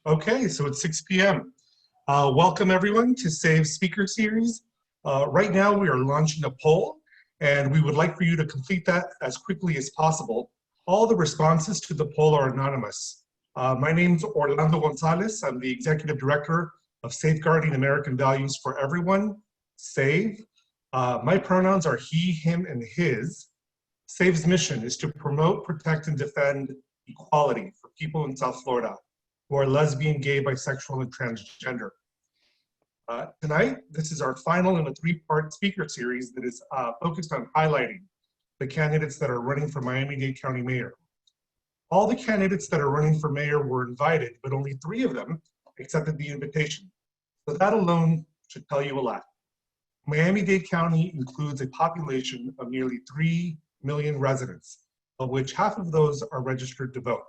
Okay, so it's 6 p.m. Welcome everyone to SAVE Speaker Series. Right now we are launching a poll and we would like for you to complete that as quickly as possible. All the responses to the poll are anonymous. My name's Orlando Gonzalez. I'm the Executive Director of Safeguarding American Values for Everyone, SAVE. My pronouns are he, him, and his. SAVE's mission is to promote, protect, and defend equality for people in South Florida who are lesbian, gay, bisexual, and transgender. Tonight, this is our final in a three-part speaker series that is focused on highlighting the candidates that are running for Miami-Dade County Mayor. All the candidates that are running for mayor were invited, but only 3 of them accepted the invitation. So that alone should tell you a lot. Miami-Dade County includes a population of nearly 3 million residents, of which half of those are registered to vote.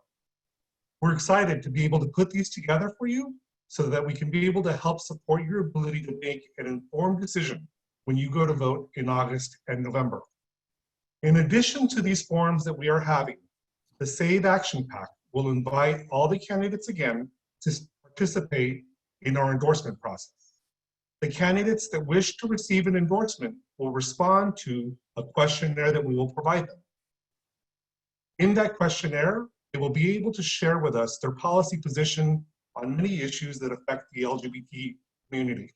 We're excited to be able to put these together for you so that we can be able to help support your ability to make an informed decision when you go to vote in August and November. In addition to these forums that we are having, the SAVE Action Pack will invite all the candidates again to participate in our endorsement process. The candidates that wish to receive an endorsement will respond to a questionnaire that we will provide them. In that questionnaire, they will be able to share with us their policy position on many issues that affect the LGBT community.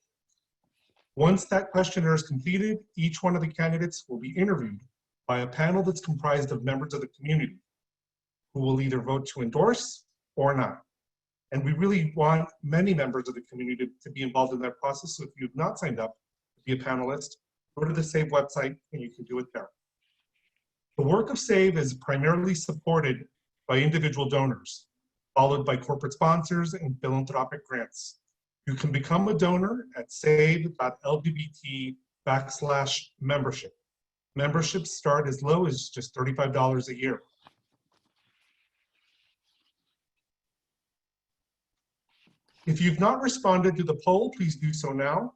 Once that questionnaire is completed, each one of the candidates will be interviewed by a panel that's comprised of members of the community who will either vote to endorse or not. And we really want many members of the community to be involved in that process. So if you've not signed up to be a panelist, go to the SAVE website and you can do it there. The work of SAVE is primarily supported by individual donors, followed by corporate sponsors and philanthropic grants. You can become a donor at save.lgbt/membership. Memberships start as low as just $35 a year. If you've not responded to the poll, please do so now.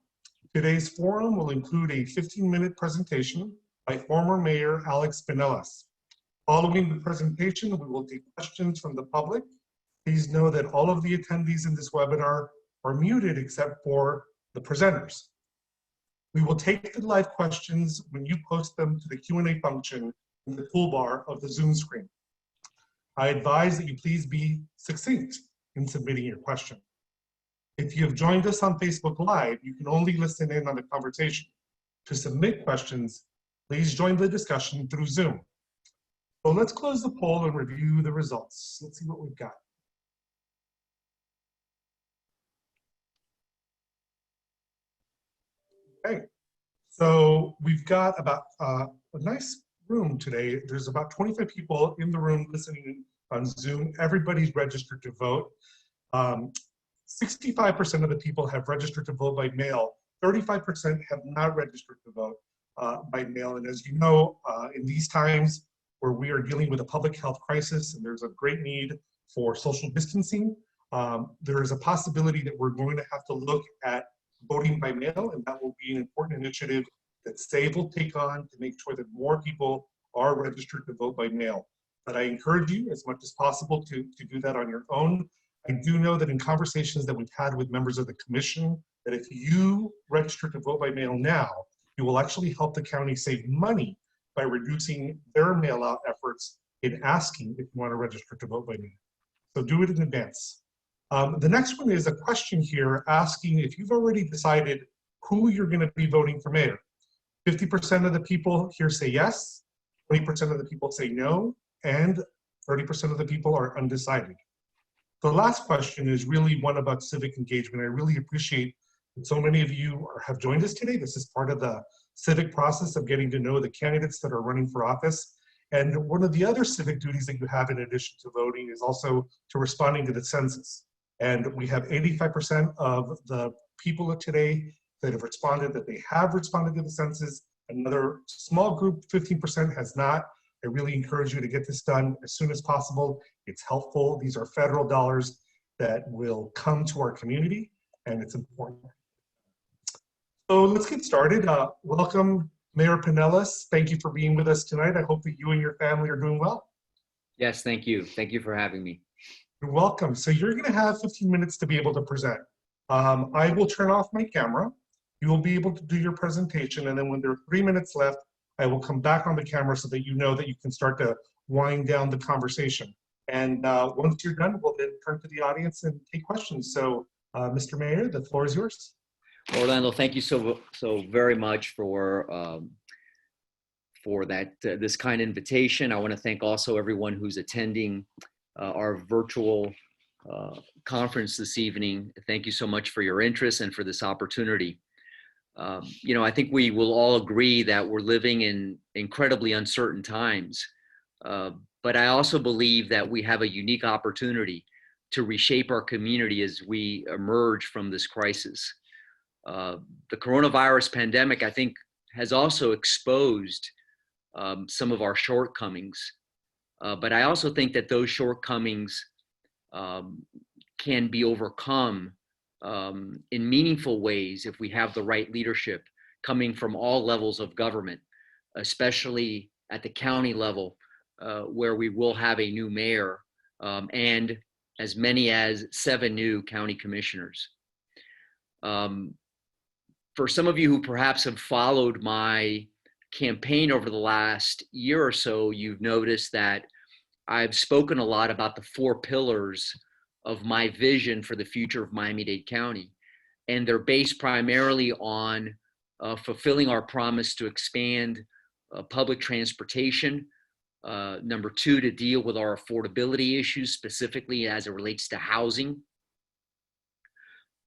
Today's forum will include a 15-minute presentation by former Mayor Alex Penelas. Following the presentation, we will take questions from the public. Please know that all of the attendees in this webinar are muted except for the presenters. We will take the live questions when you post them to the Q&A function in the toolbar of the Zoom screen. I advise that you please be succinct in submitting your question. If you have joined us on Facebook Live, you can only listen in on the conversation. To submit questions, please join the discussion through Zoom. So let's close the poll and review the results. Let's see what we've got. Okay, so we've got about a nice room today. There's about 25 people in the room listening on Zoom. Everybody's registered to vote. 65% of the people have registered to vote by mail. 35% have not registered to vote by mail. And as you know, in these times where we are dealing with a public health crisis and there's a great need for social distancing, there is a possibility that we're going to have to look at voting by mail, and that will be an important initiative that SAVE will take on to make sure that more people are registered to vote by mail. But I encourage you as much as possible to do that on your own. I do know that in conversations that we've had with members of the commission, that if you register to vote by mail now, you will actually help the county save money by reducing their mail-out efforts in asking if you want to register to vote by mail. So do it in advance. The next one is a question here asking if you've already decided who you're going to be voting for mayor. 50% of the people here say yes, 20% of the people say no, and 30% of the people are undecided. The last question is really one about civic engagement. I really appreciate that so many of you have joined us today. This is part of the civic process of getting to know the candidates that are running for office. And one of the other civic duties that you have in addition to voting is also to responding to the census. And we have 85% of the people today that have responded that they have responded to the census. Another small group, 15%, has not. I really encourage you to get this done as soon as possible. It's helpful. These are federal dollars that will come to our community, and it's important. So let's get started. Welcome, Mayor Penelas. Thank you for being with us tonight. I hope that you and your family are doing well. Yes, thank you. Thank you for having me. You're welcome. So you're going to have 15 minutes to be able to present. I will turn off my camera. You will be able to do your presentation, and then when there are 3 minutes left, I will come back on the camera so that you know that you can start to wind down the conversation. And once you're done, we'll then turn to the audience and take questions. So, Mr. Mayor, the floor is yours. Orlando, thank you so very much for that this kind invitation. I want to thank also everyone who's attending our virtual conference this evening. Thank you so much for your interest and for this opportunity. You know, I think we will all agree that we're living in incredibly uncertain times, but I also believe that we have a unique opportunity to reshape our community as we emerge from this crisis. The coronavirus pandemic, I think, has also exposed some of our shortcomings, but I also think that those shortcomings can be overcome in meaningful ways if we have the right leadership coming from all levels of government, especially at the county level, where we will have a new mayor and as many as 7 new county commissioners. For some of you who perhaps have followed my campaign over the last year or so, you've noticed that I've spoken a lot about the 4 pillars of my vision for the future of Miami-Dade County. And they're based primarily on fulfilling our promise to expand public transportation. Number 2, to deal with our affordability issues, specifically as it relates to housing.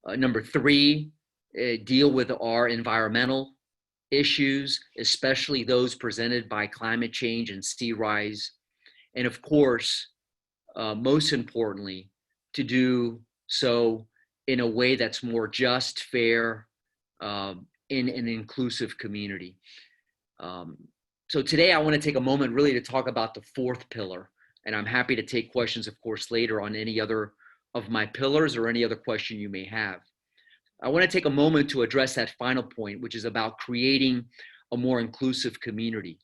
Number 3, deal with our environmental issues, especially those presented by climate change and sea rise. And of course, most importantly, to do so in a way that's more just, fair, in an inclusive community. So today I want to take a moment really to talk about the 4th pillar, and I'm happy to take questions, of course, later on any other of my pillars or any other question you may have. I want to take a moment to address that final point, which is about creating a more inclusive community.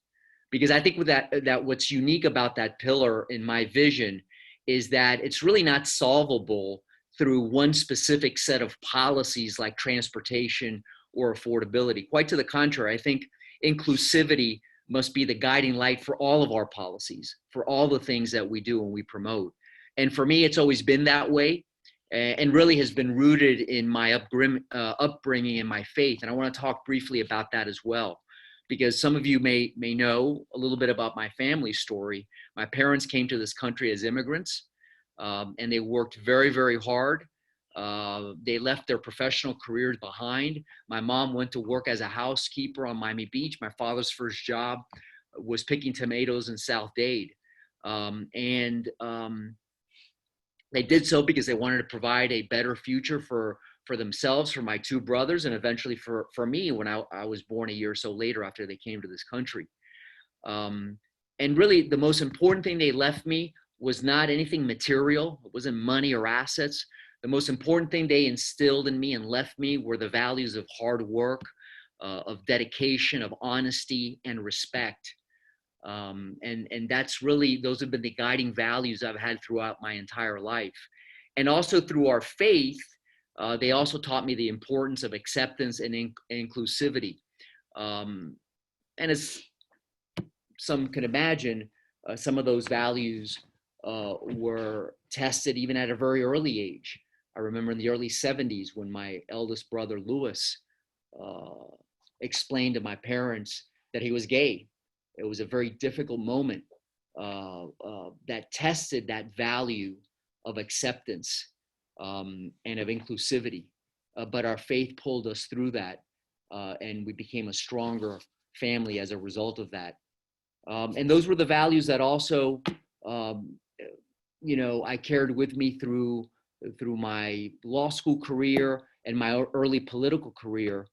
Because I think with that what's unique about that pillar in my vision is that it's really not solvable through one specific set of policies like transportation or affordability. Quite to the contrary, I think inclusivity must be the guiding light for all of our policies, for all the things that we do and we promote. And for me, it's always been that way, and really has been rooted in my upbringing and my faith. And I want to talk briefly about that as well, because some of you may know a little bit about my family story. My parents came to this country as immigrants, and they worked very, very hard. They left their professional careers behind. My mom went to work as a housekeeper on Miami Beach. My father's first job was picking tomatoes in South Dade. They did so because they wanted to provide a better future for themselves, for my 2 brothers, and eventually for me when I was born a year or so later after they came to this country. And really the most important thing they left me was not anything material. It wasn't money or assets. The most important thing they instilled in me and left me were the values of hard work, of dedication, of honesty, and respect. And that's really, those have been the guiding values I've had throughout my entire life. And also through our faith, they also taught me the importance of acceptance and inclusivity. And as some can imagine, some of those values were tested even at a very early age. I remember in the early 70s when my eldest brother, Louis, explained to my parents that he was gay. It was a very difficult moment that tested that value of acceptance and of inclusivity. But our faith pulled us through that, and we became a stronger family as a result of that. And those were the values that also, I carried with me through my law school career and my early political career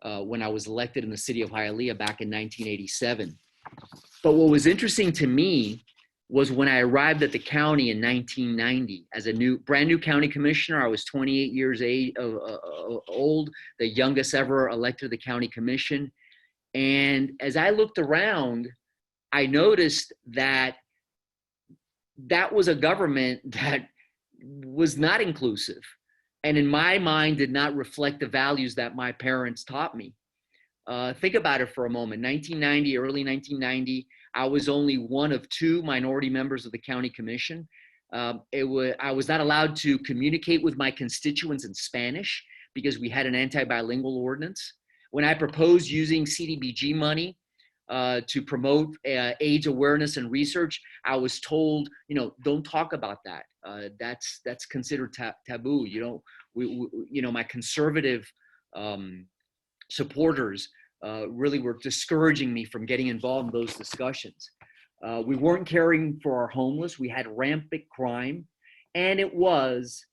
when I was elected in the city of Hialeah back in 1987. But what was interesting to me was when I arrived at the county in 1990 as a brand new county commissioner. I was 28 years old, the youngest ever elected to the county commission. And as I looked around, I noticed that was a government that was not inclusive, and in my mind did not reflect the values that my parents taught me. Think about it for a moment. 1990, early 1990, I was only one of two minority members of the county commission. I was not allowed to communicate with my constituents in Spanish because we had an anti-bilingual ordinance. When I proposed using CDBG money to promote AIDS awareness and research, I was told, don't talk about that. That's considered taboo. My conservative supporters really were discouraging me from getting involved in those discussions. We weren't caring for our homeless. We had rampant crime. And it was,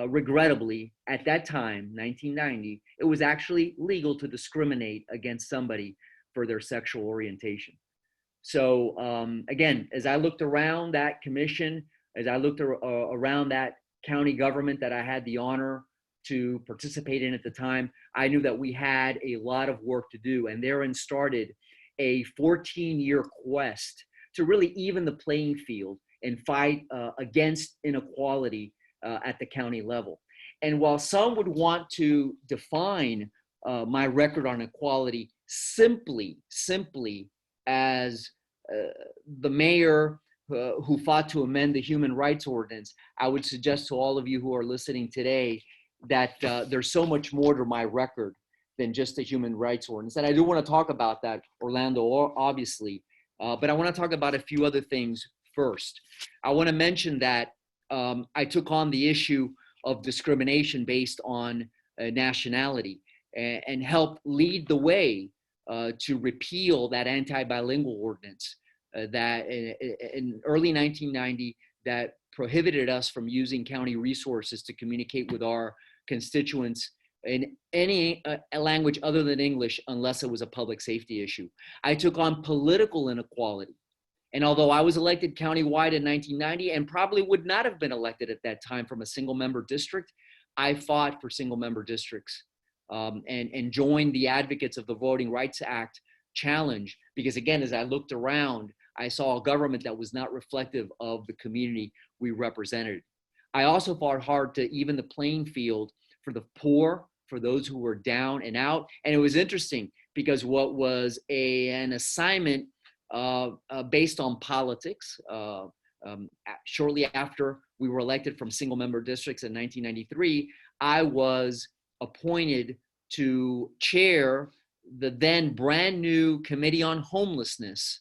regrettably, at that time, 1990, it was actually legal to discriminate against somebody for their sexual orientation. So again, as I looked around that commission, as I looked around that county government that I had the honor to participate in at the time, I knew that we had a lot of work to do, and therein started a 14-year quest to really even the playing field and fight against inequality at the county level. And while some would want to define my record on equality simply as the mayor who fought to amend the human rights ordinance, I would suggest to all of you who are listening today that there's so much more to my record than just the human rights ordinance. And I do want to talk about that, Orlando, obviously, but I want to talk about a few other things first. I want to mention that I took on the issue of discrimination based on nationality and helped lead the way to repeal that anti-bilingual ordinance that in early 1990 that prohibited us from using county resources to communicate with our constituents in any language other than English unless it was a public safety issue. I took on political inequality. And although I was elected countywide in 1990 and probably would not have been elected at that time from a single member district, I fought for single member districts and joined the advocates of the Voting Rights Act challenge because, again, as I looked around, I saw a government that was not reflective of the community we represented. I also fought hard to even the playing field for the poor, for those who were down and out. And it was interesting because what was an assignment based on politics, shortly after we were elected from single member districts in 1993, I was appointed to chair the then brand new Committee on Homelessness,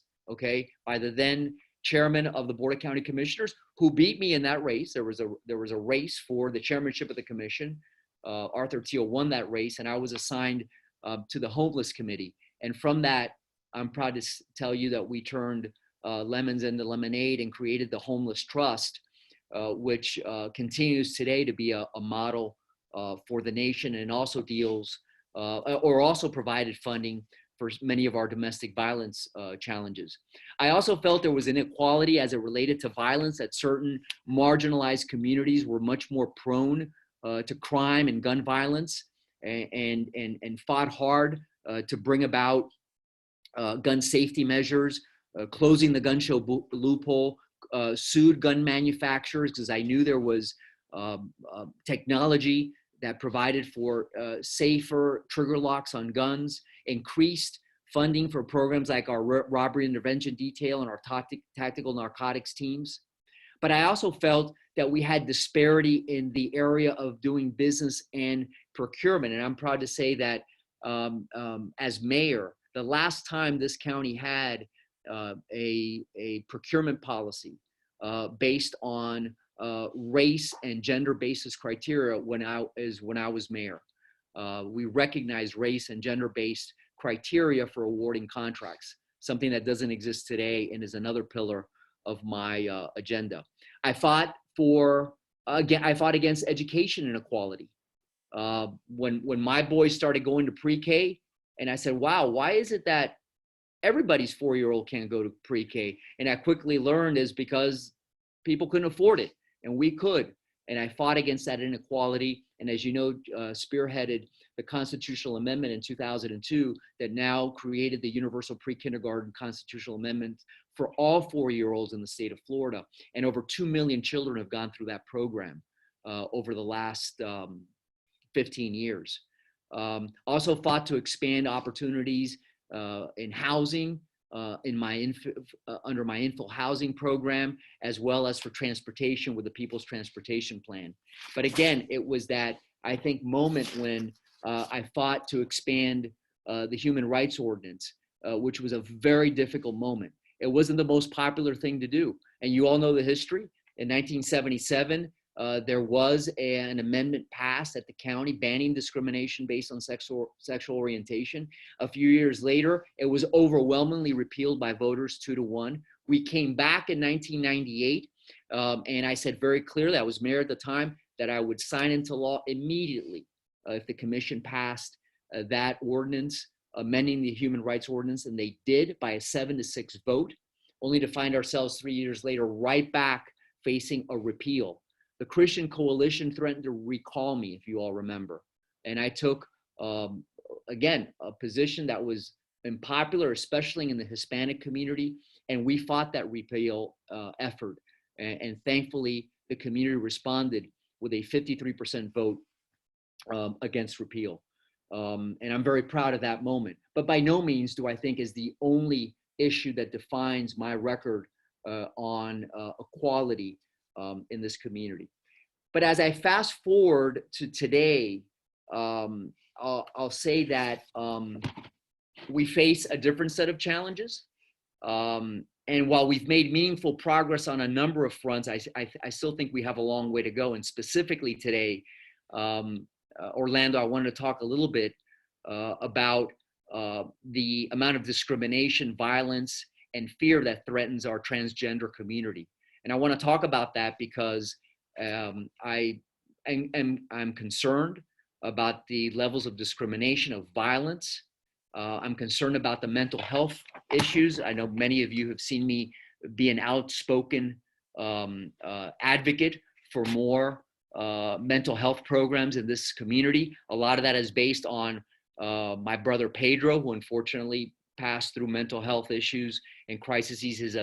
by the then chairman of the Board of County Commissioners, who beat me in that race. There was a race for the chairmanship of the commission. Arthur Teal won that race, and I was assigned to the Homeless Committee. And from that, I'm proud to tell you that we turned lemons into lemonade and created the Homeless Trust, which continues today to be a model for the nation, and also deals or also provided funding for many of our domestic violence challenges. I also felt there was inequality as it related to violence, that certain marginalized communities were much more prone to crime and gun violence, and fought hard to bring about gun safety measures, closing the gun show loophole, sued gun manufacturers because I knew there was technology that provided for safer trigger locks on guns, increased funding for programs like our robbery intervention detail and our tactical narcotics teams. But I also felt that we had disparity in the area of doing business and procurement. And I'm proud to say that as mayor, the last time this county had a procurement policy based on race and gender basis criteria when I was mayor. We recognize race and gender based criteria for awarding contracts, something that doesn't exist today and is another pillar of my agenda. I fought against education inequality. When my boys started going to pre-K, and I said, wow, why is it that everybody's 4-year-old can't go to pre-K? And I quickly learned is because people couldn't afford it, and we could. And I fought against that inequality. And as you know, spearheaded the constitutional amendment in 2002 that now created the universal pre-kindergarten constitutional amendment for all 4-year-olds in the state of Florida. And over 2 million children have gone through that program. over the last 15 years. Also fought to expand opportunities in housing, under my infill housing program, as well as for transportation with the People's Transportation Plan. But again, it was that, I think, moment when I fought to expand the Human Rights Ordinance, which was a very difficult moment. It wasn't the most popular thing to do. And you all know the history. In 1977, there was an amendment passed at the county banning discrimination based on sexual orientation. A few years later, it was overwhelmingly repealed by voters 2-1. We came back in 1998, and I said very clearly, I was mayor at the time, that I would sign into law immediately if the commission passed that ordinance, amending the Human Rights Ordinance, and they did by a 7-6 vote, only to find ourselves 3 years later right back facing a repeal. The Christian Coalition threatened to recall me, if you all remember. And I took, again, a position that was unpopular, especially in the Hispanic community. And we fought that repeal effort. And thankfully, the community responded with a 53% vote against repeal. And I'm very proud of that moment. But by no means do I think is the only issue that defines my record on equality in this community. But as I fast forward to today, I'll say that we face a different set of challenges. And while we've made meaningful progress on a number of fronts, I still think we have a long way to go. And specifically today, Orlando, I wanted to talk a little bit about the amount of discrimination, violence, and fear that threatens our transgender community. And I want to talk about that because I'm concerned about the levels of discrimination, of violence. I'm concerned about the mental health issues. I know many of you have seen me be an outspoken advocate for more mental health programs in this community. A lot of that is based on my brother Pedro, who unfortunately passed through mental health issues and crises his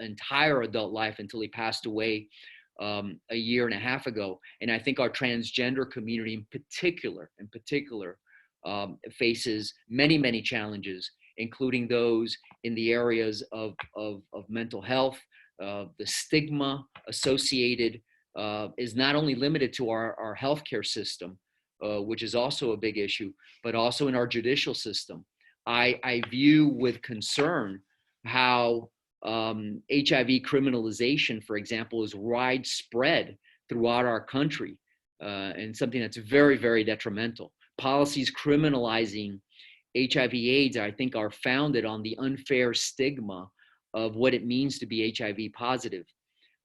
entire adult life until he passed away a year and a half ago. And I think our transgender community in particular, faces many, many challenges, including those in the areas of mental health. The stigma associated is not only limited to our healthcare system, which is also a big issue, but also in our judicial system. I view with concern how HIV criminalization, for example, is widespread throughout our country, and something that's very, very detrimental. Policies criminalizing HIV AIDS, I think, are founded on the unfair stigma of what it means to be HIV positive.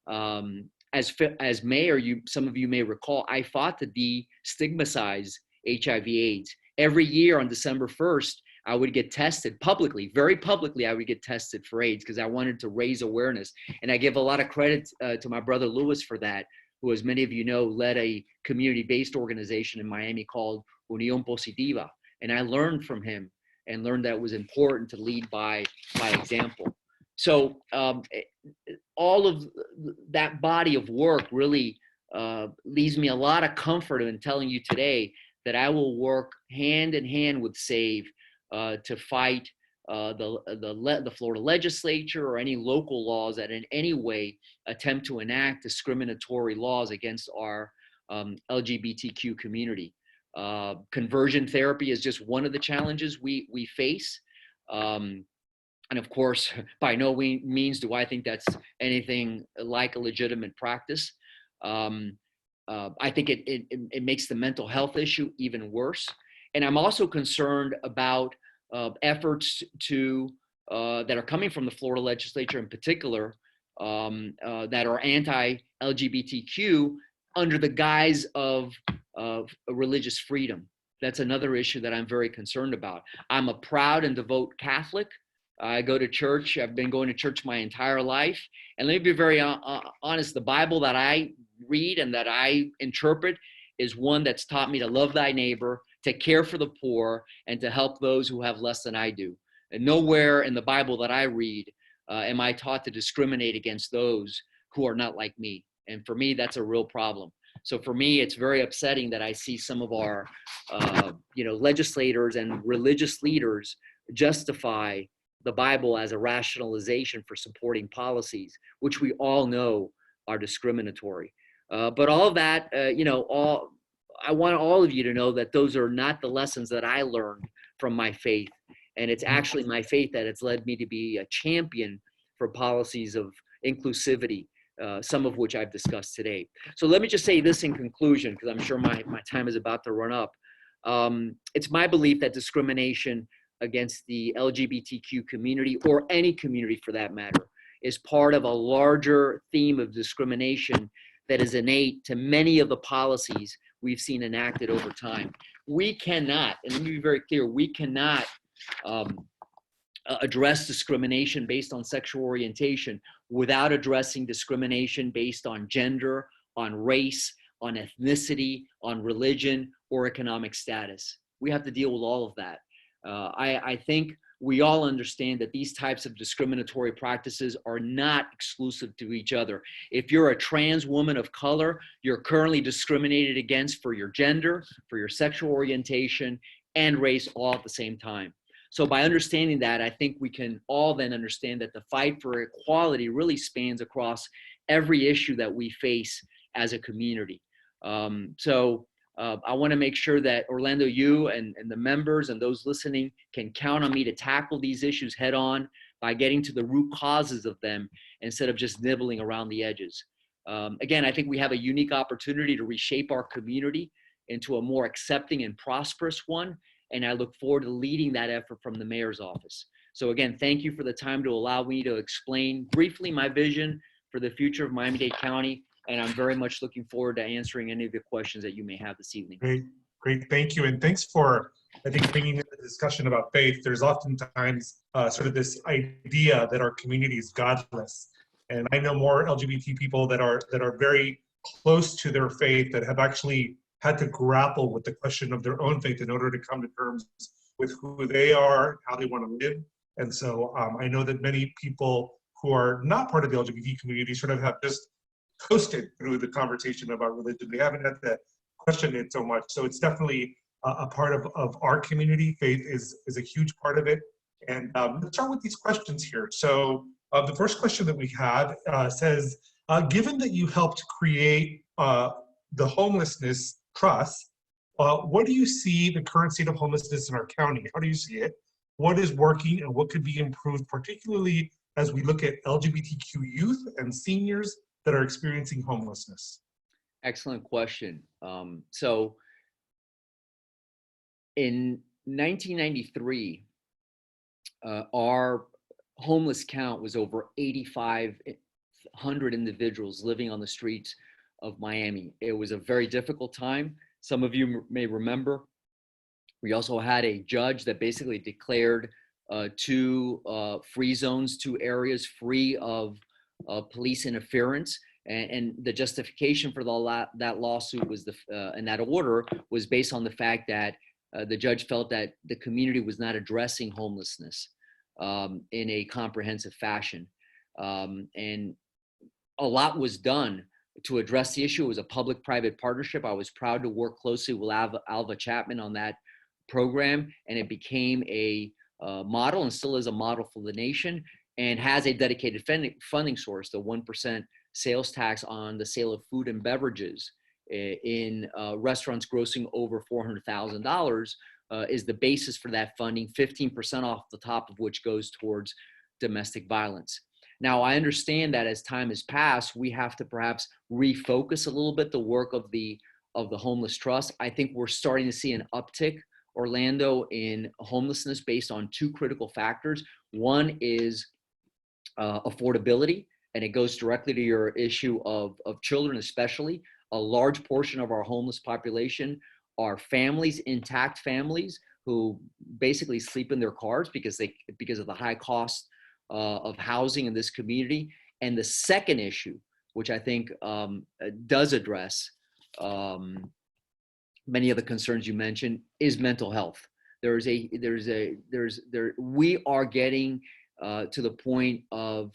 As mayor, some of you may recall, I fought to destigmatize HIV AIDS. Every year on December 1st, I would get tested publicly, very publicly, I would get tested for AIDS because I wanted to raise awareness. And I give a lot of credit to my brother Louis for that, who, as many of you know, led a community-based organization in Miami called Unión Positiva. And I learned from him and learned that it was important to lead by example. So all of that body of work really leaves me a lot of comfort in telling you today that I will work hand in hand with SAVE to fight the Florida legislature or any local laws that in any way attempt to enact discriminatory laws against our LGBTQ community. Conversion therapy is just one of the challenges we face. And of course, by no means do I think that's anything like a legitimate practice. I think it makes the mental health issue even worse. And I'm also concerned about efforts that are coming from the Florida legislature in particular that are anti-LGBTQ under the guise of religious freedom. That's another issue that I'm very concerned about. I'm a proud and devout Catholic. I go to church. I've been going to church my entire life. And let me be very honest, the Bible that I read and that I interpret is one that's taught me to love thy neighbor, to care for the poor, and to help those who have less than I do. And nowhere in the Bible that I read am I taught to discriminate against those who are not like me. And for me, that's a real problem. So for me, it's very upsetting that I see some of our, legislators and religious leaders justify the Bible as a rationalization for supporting policies, which we all know are discriminatory. But all of that, I want all of you to know that those are not the lessons that I learned from my faith. And it's actually my faith that has led me to be a champion for policies of inclusivity, some of which I've discussed today. So let me just say this in conclusion, because I'm sure my time is about to run up. It's my belief that discrimination against the LGBTQ community, or any community for that matter, is part of a larger theme of discrimination that is innate to many of the policies we've seen enacted over time. We cannot, and let me be very clear, we cannot address discrimination based on sexual orientation without addressing discrimination based on gender, on race, on ethnicity, on religion, or economic status. We have to deal with all of that. I think we all understand that these types of discriminatory practices are not exclusive to each other. If you're a trans woman of color, you're currently discriminated against for your gender, for your sexual orientation, and race all at the same time. So by understanding that, I think we can all then understand that the fight for equality really spans across every issue that we face as a community. I want to make sure that Orlando, you and the members and those listening can count on me to tackle these issues head on by getting to the root causes of them instead of just nibbling around the edges. Again, I think we have a unique opportunity to reshape our community into a more accepting and prosperous one. And I look forward to leading that effort from the mayor's office. So again, thank you for the time to allow me to explain briefly my vision for the future of Miami-Dade County. And I'm very much looking forward to answering any of the questions that you may have this evening. Great, thank you. And thanks for, I think, bringing in the discussion about faith. There's oftentimes sort of this idea that our community is godless. And I know more LGBT people that are very close to their faith that have actually had to grapple with the question of their own faith in order to come to terms with who they are, how they want to live. And so I know that many people who are not part of the LGBT community sort of have just coasted through the conversation about religion. They haven't had to question it so much. So it's definitely a part of our community. Faith is a huge part of it. And let's start with these questions here. So the first question that we have says, given that you helped create the homelessness trust, what do you see the current state of homelessness in our county? How do you see it? What is working and what could be improved, particularly as we look at LGBTQ youth and seniors that are experiencing homelessness? Excellent question. So in 1993, our homeless count was over 8,500 individuals living on the streets of Miami. It was a very difficult time. Some of you may remember, we also had a judge that basically declared two free zones, 2 areas free of police interference. And the justification for that lawsuit was and that order was based on the fact that the judge felt that the community was not addressing homelessness in a comprehensive fashion. And a lot was done to address the issue. It was a public-private partnership. I was proud to work closely with Alva Chapman on that program, and it became a model and still is a model for the nation, and has a dedicated funding source. The 1% sales tax on the sale of food and beverages in restaurants grossing over $400,000 is the basis for that funding, 15% off the top of which goes towards domestic violence. Now, I understand that as time has passed, we have to perhaps refocus a little bit the work of the Homeless Trust. I think we're starting to see an uptick, Orlando, in homelessness based on 2 critical factors. One is affordability, and it goes directly to your issue of children, especially. A large portion of our homeless population are families, intact families, who basically sleep in their cars because of the high cost of housing in this community. And the second issue, which I think does address many of the concerns you mentioned, is mental health. We are getting to the point of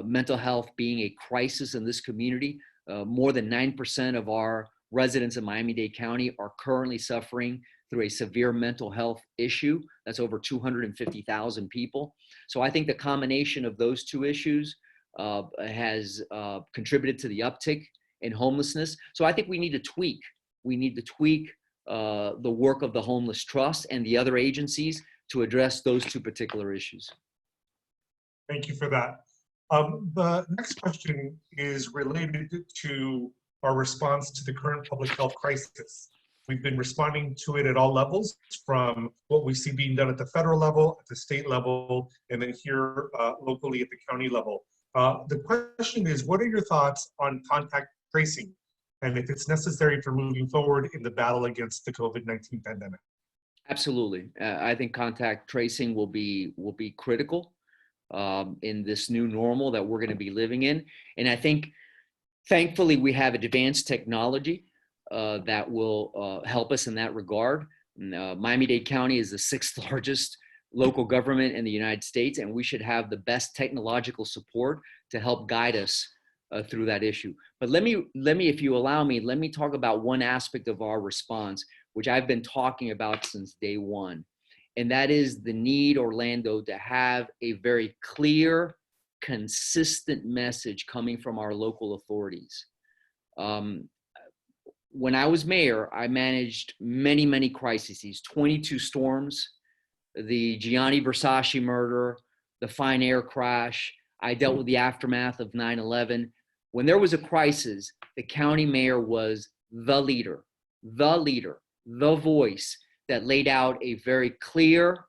mental health being a crisis in this community. More than 9% of our residents of Miami-Dade County are currently suffering through a severe mental health issue. That's over 250,000 people. So I think the combination of those two issues has contributed to the uptick in homelessness. So I think we need to tweak. We need to tweak the work of the Homeless Trust and the other agencies to address those two particular issues. Thank you for that. The next question is related to our response to the current public health crisis. We've been responding to it at all levels, from what we see being done at the federal level, at the state level, and then here locally at the county level. The question is, what are your thoughts on contact tracing, and if it's necessary for moving forward in the battle against the COVID-19 pandemic? Absolutely. I think contact tracing will be critical in this new normal that we're going to be living in. And I think, thankfully, we have advanced technology that will help us in that regard. Miami-Dade County is the 6th largest local government in the United States, and we should have the best technological support to help guide us through that issue. But let me, if you allow me, let me talk about one aspect of our response, which I've been talking about since day one. And that is the need, Orlando, to have a very clear, consistent message coming from our local authorities. When I was mayor, I managed many, many crises, 22 storms, the Gianni Versace murder, the Fine Air crash. I dealt with the aftermath of 9/11. When there was a crisis, the county mayor was the leader, the voice that laid out a very clear,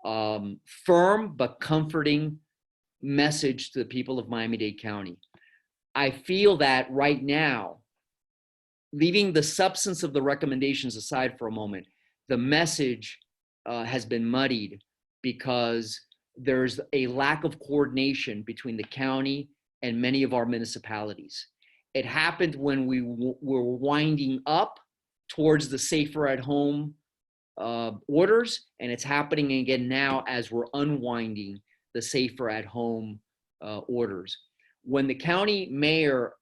firm, but comforting message to the people of Miami-Dade County. I feel that right now, leaving the substance of the recommendations aside for a moment, the message has been muddied because there's a lack of coordination between the county and many of our municipalities. It happened when we were winding up towards the safer at home orders, and it's happening again now as we're unwinding the safer at home orders. When the county mayor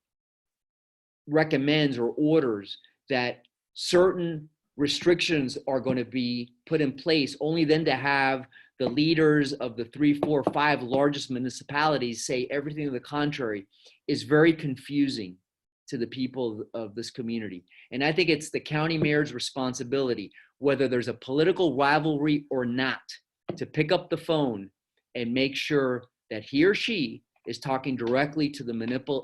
recommends or orders that certain restrictions are going to be put in place, only then to have the leaders of the 3, 4, 5 largest municipalities say everything to the contrary, is very confusing to the people of this community. And I think it's the county mayor's responsibility, whether there's a political rivalry or not, to pick up the phone and make sure that he or she is talking directly to the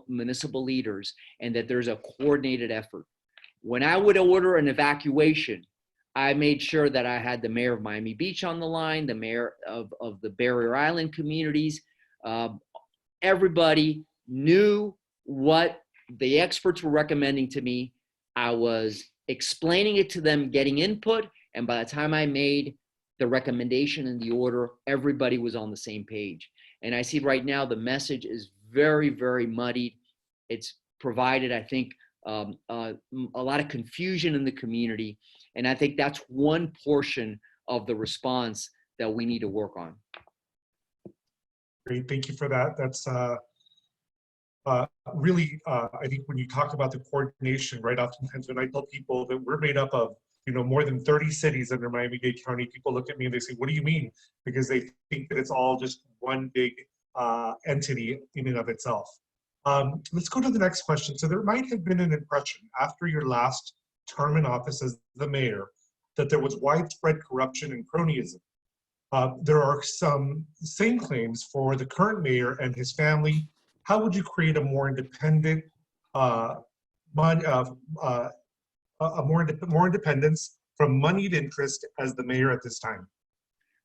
municipal leaders and that there's a coordinated effort. When I would order an evacuation, I made sure that I had the mayor of Miami Beach on the line, the mayor of the Barrier Island communities. Everybody knew what the experts were recommending to me. I was explaining it to them, getting input, and by the time I made the recommendation and the order, everybody was on the same page. And I see right now the message is very, very muddied. It's provided, I think, a lot of confusion in the community. And I think that's one portion of the response that we need to work on. Great, thank you for that. That's really, I think when you talk about the coordination, right, oftentimes when I tell people that we're made up of, more than 30 cities under Miami-Dade County, people look at me and they say, what do you mean? Because they think that it's all just one big entity in and of itself. Let's go to the next question. So there might have been an impression after your last term in office as the mayor that there was widespread corruption and cronyism. There are some same claims for the current mayor and his family. How would you create a more independent, more independence from moneyed interest as the mayor at this time?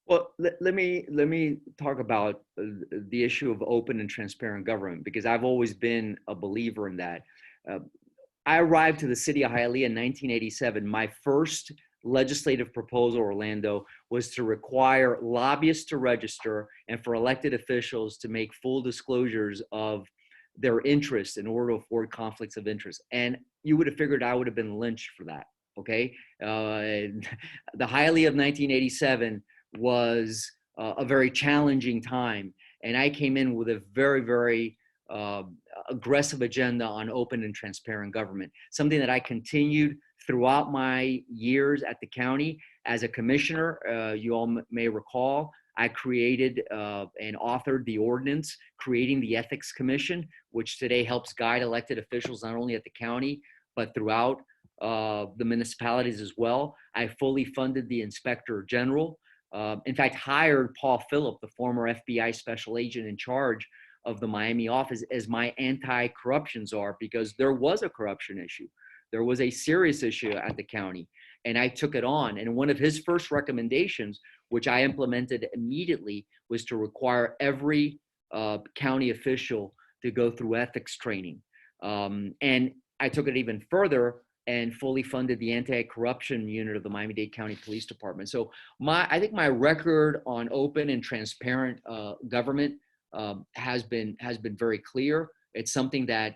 Well, let me talk about the issue of open and transparent government, because I've always been a believer in that. I arrived to the city of Hialeah in 1987. My first legislative proposal, Orlando, was to require lobbyists to register and for elected officials to make full disclosures of their interests in order to avoid conflicts of interest. And you would have figured I would have been lynched for that, okay? The Hialeah of 1987 was a very challenging time. And I came in with a very, very uh, aggressive agenda on open and transparent government, something that I continued throughout my years at the county as a commissioner. You all may recall, I created and authored the ordinance creating the Ethics Commission, which today helps guide elected officials not only at the county, but throughout the municipalities as well. I fully funded the Inspector General. In fact, hired Paul Phillip, the former FBI special agent in charge of the Miami office, as my anti-corruption czar, because there was a corruption issue. There was a serious issue at the county, and I took it on. And one of his first recommendations, which I implemented immediately, was to require every county official to go through ethics training. And I took it even further and fully funded the anti-corruption unit of the Miami-Dade County Police Department. So I think my record on open and transparent government has been very clear. It's something that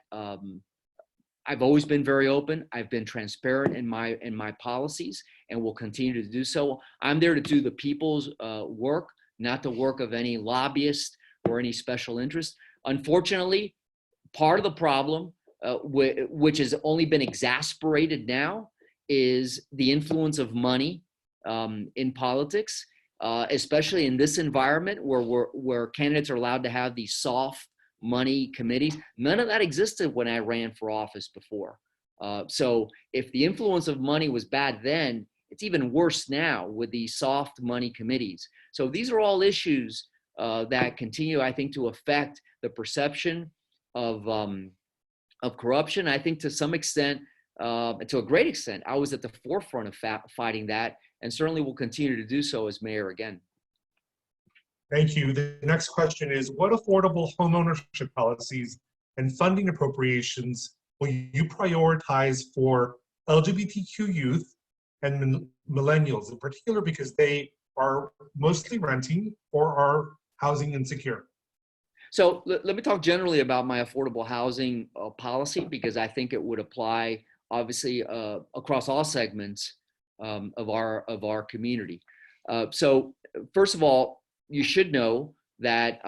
I've always been very open. I've been transparent in my policies, and will continue to do so. I'm there to do the people's work, not the work of any lobbyist or any special interest. Unfortunately, part of the problem, which has only been exasperated now, is the influence of money in politics, especially in this environment where candidates are allowed to have these soft money committees. None of that existed when I ran for office before. So if the influence of money was bad then, it's even worse now with these soft money committees. So these are all issues that continue, I think, to affect the perception of corruption. I think to some extent, to a great extent, I was at the forefront of fighting that, and certainly will continue to do so as mayor again. Thank you. The next question is, what affordable homeownership policies and funding appropriations will you prioritize for LGBTQ youth and millennials in particular, because they are mostly renting or are housing insecure? So let me talk generally about my affordable housing policy, because I think it would apply obviously across all segments of our community. So first of all, you should know that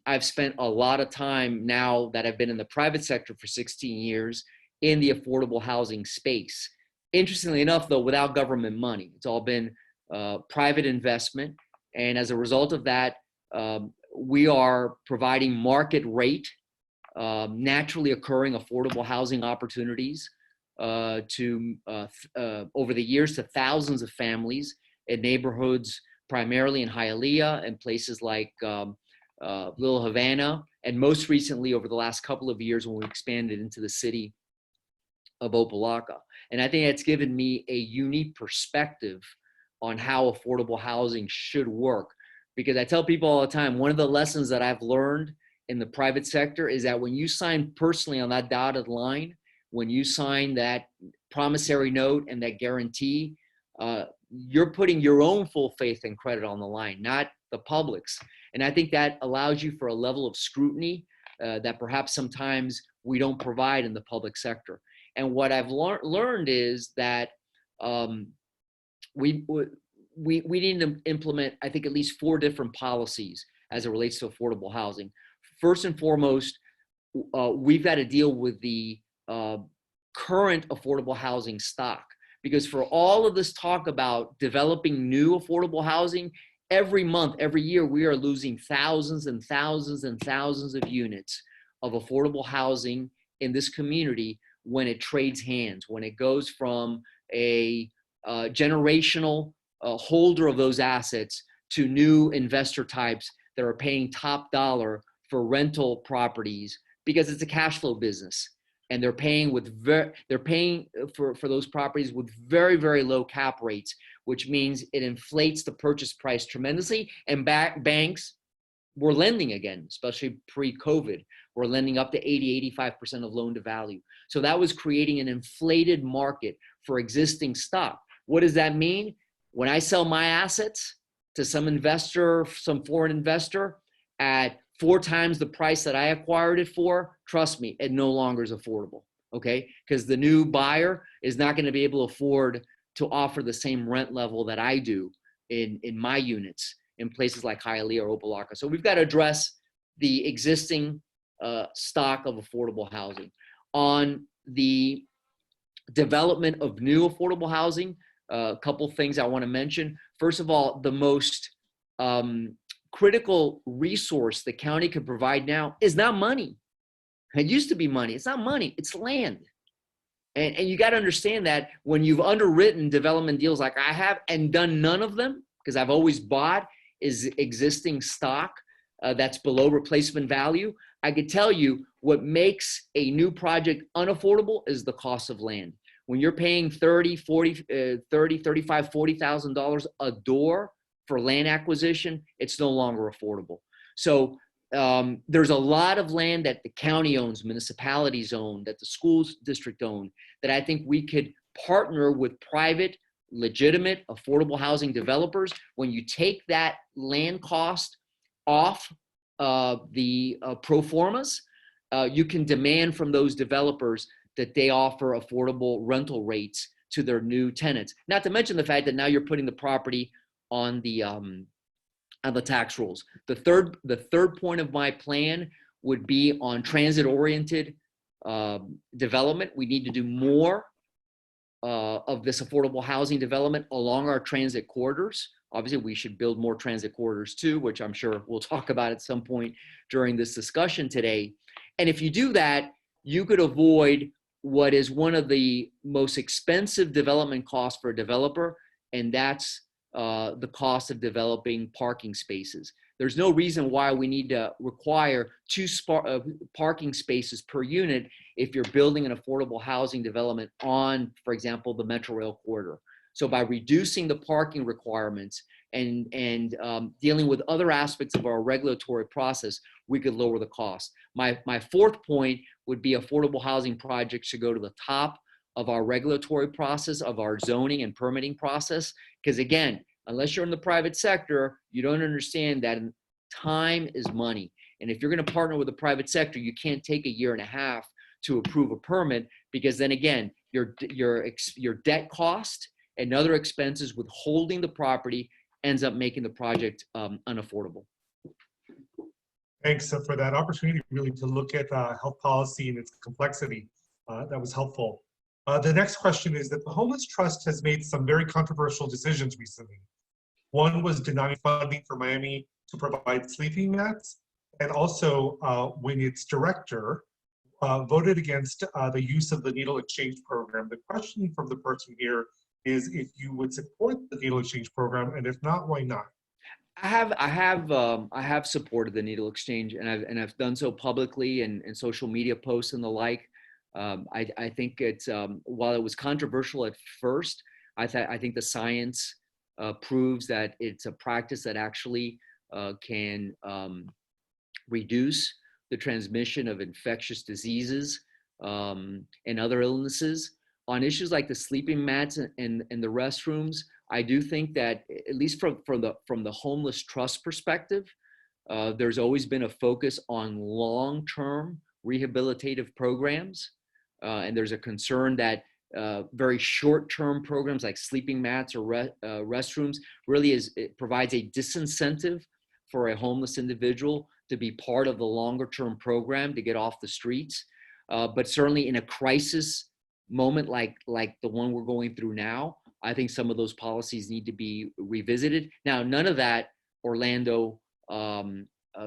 I've spent a lot of time now that I've been in the private sector for 16 years in the affordable housing space. Interestingly enough, though, without government money. It's all been private investment. And as a result of that, we are providing market rate, naturally occurring affordable housing opportunities to over the years to thousands of families in neighborhoods, primarily in Hialeah and places like Little Havana, and most recently over the last couple of years when we expanded into the city of Opa-locka. And I think that's given me a unique perspective on how affordable housing should work. Because I tell people all the time, one of the lessons that I've learned in the private sector is that when you sign personally on that dotted line, when you sign that promissory note and that guarantee, you're putting your own full faith and credit on the line, not the public's. And I think that allows you for a level of scrutiny that perhaps sometimes we don't provide in the public sector. And what I've learned is that we need to implement, I think, at least 4 different policies as it relates to affordable housing. First and foremost, we've got to deal with the current affordable housing stock. Because for all of this talk about developing new affordable housing, every month, every year, we are losing thousands and thousands and thousands of units of affordable housing in this community when it trades hands, when it goes from a generational holder of those assets to new investor types that are paying top dollar for rental properties because it's a cash flow business. And they're paying for those properties with very, very low cap rates, which means it inflates the purchase price tremendously. And banks were lending again, especially pre-COVID. We're lending up to 80–85% of loan to value. So that was creating an inflated market for existing stock. What does that mean? When I sell my assets to some investor, some foreign investor at 4 times the price that I acquired it for, trust me, it no longer is affordable, okay? Because the new buyer is not going to be able to afford to offer the same rent level that I do in my units in places like Hialeah or Opa-locka. So we've got to address the existing stock of affordable housing. On the development of new affordable housing, a couple things I want to mention. First of all, the most critical resource the county can provide now is not money. It used to be money. It's not money, it's land. And you got to understand that when you've underwritten development deals like I have and done none of them, because I've always bought is existing stock that's below replacement value, I could tell you what makes a new project unaffordable is the cost of land. When you're paying $40,000 a door for land acquisition, it's no longer affordable. So there's a lot of land that the county owns, municipalities own, that the schools district own, that I think we could partner with private, legitimate, affordable housing developers. When you take that land cost off the pro formas, you can demand from those developers that they offer affordable rental rates to their new tenants. Not to mention the fact that now you're putting the property on the tax rolls. The third point of my plan would be on transit-oriented development. We need to do more of this affordable housing development along our transit corridors. Obviously, we should build more transit corridors too, which I'm sure we'll talk about at some point during this discussion today. And if you do that, you could avoid what is one of the most expensive development costs for a developer, and that's the cost of developing parking spaces. There's no reason why we need to require 2 parking spaces per unit if you're building an affordable housing development on, for example, the Metro Rail corridor. So by reducing the parking requirements and dealing with other aspects of our regulatory process, we could lower the cost. My fourth point would be affordable housing projects should go to the top of our regulatory process, of our zoning and permitting process. Because again, unless you're in the private sector, you don't understand that time is money. And if you're going to partner with the private sector, you can't take 1.5 years to approve a permit, because then again, your debt cost and other expenses with holding the property ends up making the project unaffordable. Thanks for that opportunity really to look at health policy and its complexity. That was helpful. The next question is that the Homeless Trust has made some very controversial decisions recently. One was denying funding for Miami to provide sleeping mats, and also when its director voted against the use of the needle exchange program. The question from the person here is if you would support the needle exchange program, and if not, why not? I have supported the needle exchange, and I've done so publicly and social media posts and the like. I think it's while it was controversial at first, I think the science proves that it's a practice that actually can reduce the transmission of infectious diseases and other illnesses. On issues like the sleeping mats and the restrooms, I do think that, at least from the Homeless Trust perspective, there's always been a focus on long-term rehabilitative programs. And there's a concern that very short-term programs like sleeping mats or restrooms really it provides a disincentive for a homeless individual to be part of the longer-term program to get off the streets. But certainly in a crisis moment like the one we're going through now, I think some of those policies need to be revisited. Now, none of that, Orlando,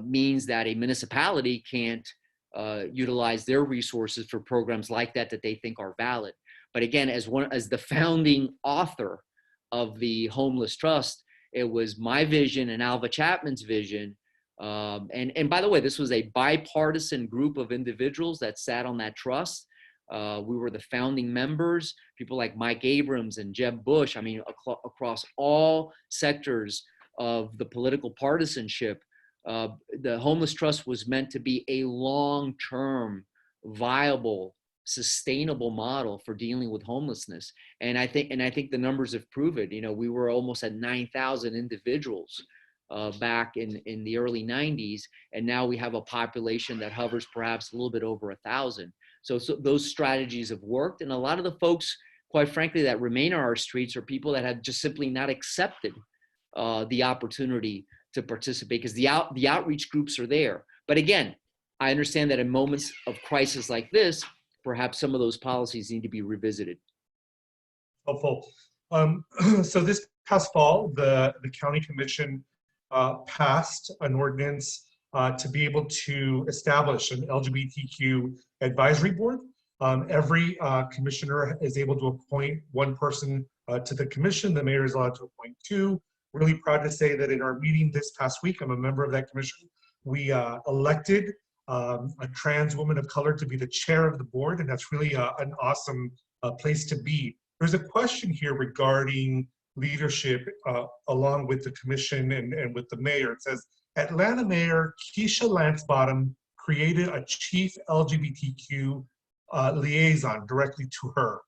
means that a municipality can't utilize their resources for programs like that they think are valid. But again, as the founding author of the Homeless Trust, it was my vision and Alva Chapman's vision. And by the way, this was a bipartisan group of individuals that sat on that trust. We were the founding members, people like Mike Abrams and Jeb Bush. I mean, across all sectors of the political partisanship, the Homeless Trust was meant to be a long-term, viable, sustainable model for dealing with homelessness. And I think the numbers have proven. You know, we were almost at 9,000 individuals back in the early 90s, and now we have a population that hovers perhaps a little bit over 1,000. So those strategies have worked, and a lot of the folks, quite frankly, that remain on our streets are people that have just simply not accepted the opportunity to participate, because the outreach groups are there. But again, I understand that in moments of crisis like this, perhaps some of those policies need to be revisited. Helpful. So this past fall, the county commission passed an ordinance to be able to establish an LGBTQ advisory board. Every commissioner is able to appoint one person to the commission. The mayor is allowed to appoint two. Really proud to say that in our meeting this past week, I'm a member of that commission. We elected a trans woman of color to be the chair of the board, and that's really an awesome place to be. There's a question here regarding leadership along with the commission and with the mayor. It says, Atlanta Mayor Keisha Lance Bottom created a chief LGBTQ liaison directly to her.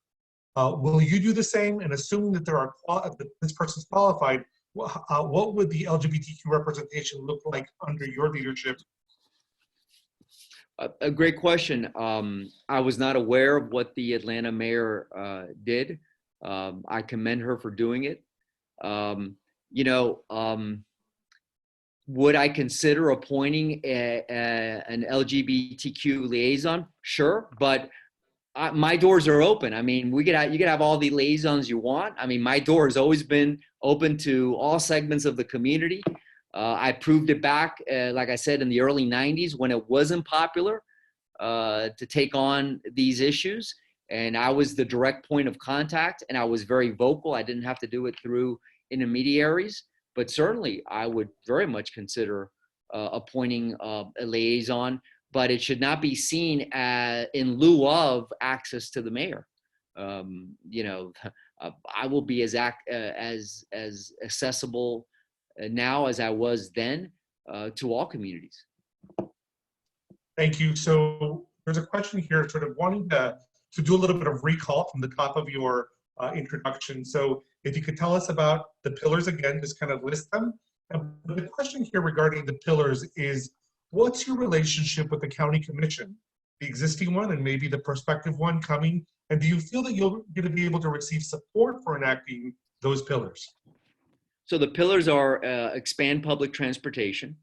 Will you do the same? And assuming that this person's qualified, what would the LGBTQ representation look like under your leadership? A great question. I was not aware of what the Atlanta mayor did. I commend her for doing it. Would I consider appointing an LGBTQ liaison? Sure, but my doors are open. I mean, you could have all the liaisons you want. I mean, my door has always been open to all segments of the community. I proved it back, like I said, in the early 90s when it wasn't popular to take on these issues. And I was the direct point of contact, and I was very vocal. I didn't have to do it through intermediaries, but certainly I would very much consider appointing a liaison, but it should not be seen in lieu of access to the mayor. I will be as accessible now as I was then to all communities. Thank you. So there's a question here, sort of wanting to do a little bit of recall from the top of your introduction. So if you could tell us about the pillars again, just kind of list them. And the question here regarding the pillars is, what's your relationship with the county commission, the existing one and maybe the prospective one coming? And do you feel that you're going to be able to receive support for enacting those pillars? So the pillars are expand public transportation,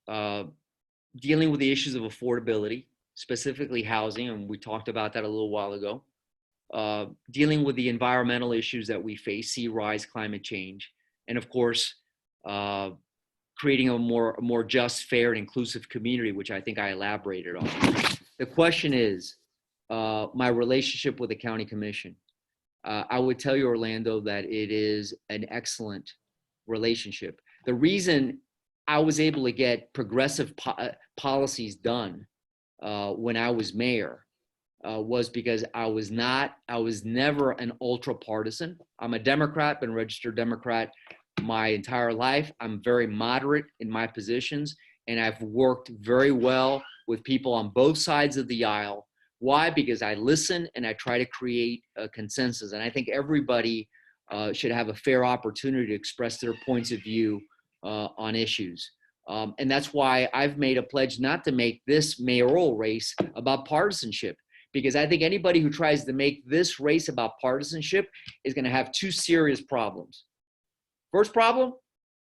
dealing with the issues of affordability, specifically housing, and we talked about that a little while ago, dealing with the environmental issues that we face, sea rise, climate change, and of course, creating a more just, fair, and inclusive community, which I think I elaborated on. The question is, my relationship with the county commission. I would tell you, Orlando, that it is an excellent relationship. The reason I was able to get progressive policies done when I was mayor was because I was never an ultra partisan. I'm a Democrat, been a registered Democrat my entire life. I'm very moderate in my positions, and I've worked very well with people on both sides of the aisle. Why? Because I listen and I try to create a consensus. And I think everybody should have a fair opportunity to express their points of view on issues. And that's why I've made a pledge not to make this mayoral race about partisanship, because I think anybody who tries to make this race about partisanship is going to have two serious problems. First problem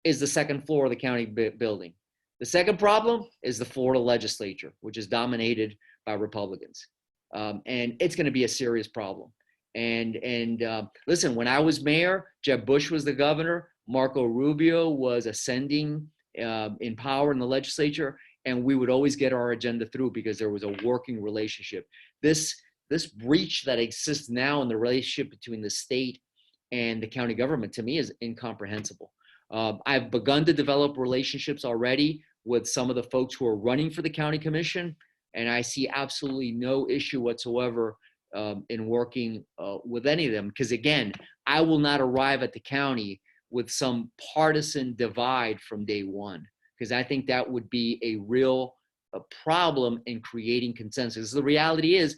is the second floor of the county building. The second problem is the Florida legislature, which is dominated by Republicans. And it's going to be a serious problem. And listen, when I was mayor, Jeb Bush was the governor, Marco Rubio was ascending in power in the legislature, and we would always get our agenda through because there was a working relationship. This breach that exists now in the relationship between the state and the county government, to me, is incomprehensible. I've begun to develop relationships already with some of the folks who are running for the county commission, and I see absolutely no issue whatsoever in working with any of them. Because again, I will not arrive at the county with some partisan divide from day one, because I think that would be a real problem in creating consensus. The reality is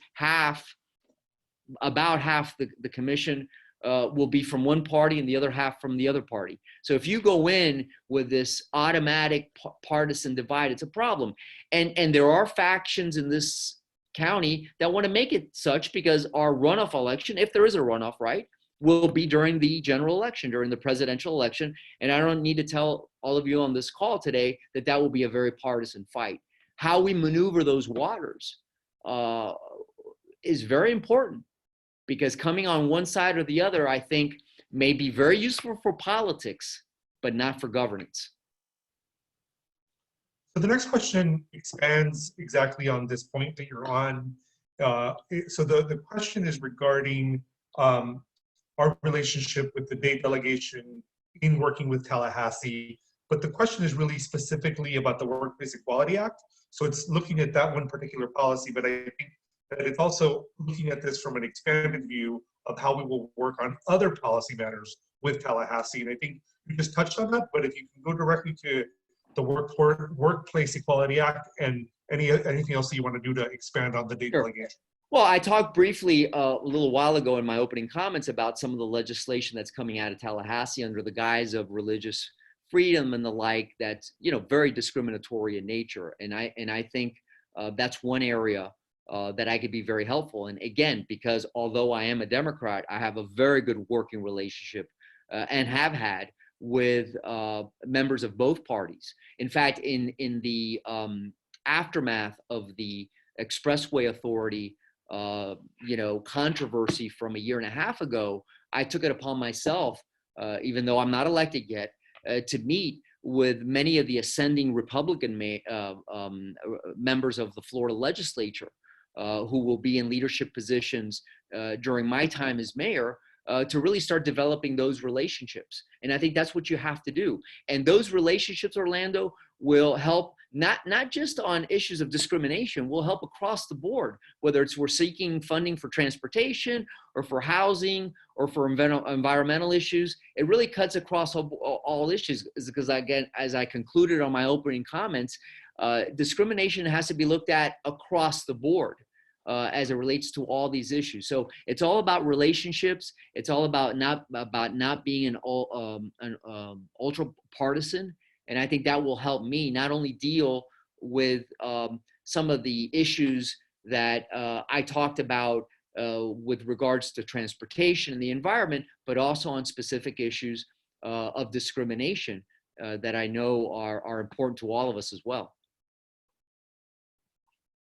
about half the commission will be from one party and the other half from the other party. So if you go in with this automatic partisan divide, it's a problem. And there are factions in this county that want to make it such, because our runoff election, if there is a runoff, right, will be during the general election, during the presidential election. And I don't need to tell all of you on this call today that that will be a very partisan fight. how we maneuver those waters is very important, because coming on one side or the other, I think, may be very useful for politics, but not for governance. So the next question expands exactly on this point that you're on. So the question is regarding our relationship with the Dade delegation in working with Tallahassee, but the question is really specifically about the Workplace Equality Act. So it's looking at that one particular policy, but I think that it's also looking at this from an expanded view of how we will work on other policy matters with Tallahassee. And I think you just touched on that, but if you can go directly to the Workplace Equality Act and anything else that you want to do to expand on the Dade delegation. Well, I talked briefly a little while ago in my opening comments about some of the legislation that's coming out of Tallahassee under the guise of religious freedom and the like, that's, you know, very discriminatory in nature. And I think that's one area that I could be very helpful. And again, because although I am a Democrat, I have a very good working relationship and have had with members of both parties. In fact, in the aftermath of the Expressway Authority controversy from a year and a half ago, I took it upon myself, even though I'm not elected yet, to meet with many of the ascending Republican members of the Florida legislature who will be in leadership positions during my time as mayor, to really start developing those relationships. And I think that's what you have to do. And those relationships, Orlando, will help not just on issues of discrimination, will help across the board, whether it's we're seeking funding for transportation or for housing or for environmental issues. It really cuts across all issues, because again, as I concluded on my opening comments, discrimination has to be looked at across the board. As it relates to all these issues. So it's all about relationships. It's all about not being an ultra partisan. And I think that will help me not only deal with some of the issues that I talked about with regards to transportation and the environment, but also on specific issues of discrimination that I know are important to all of us as well.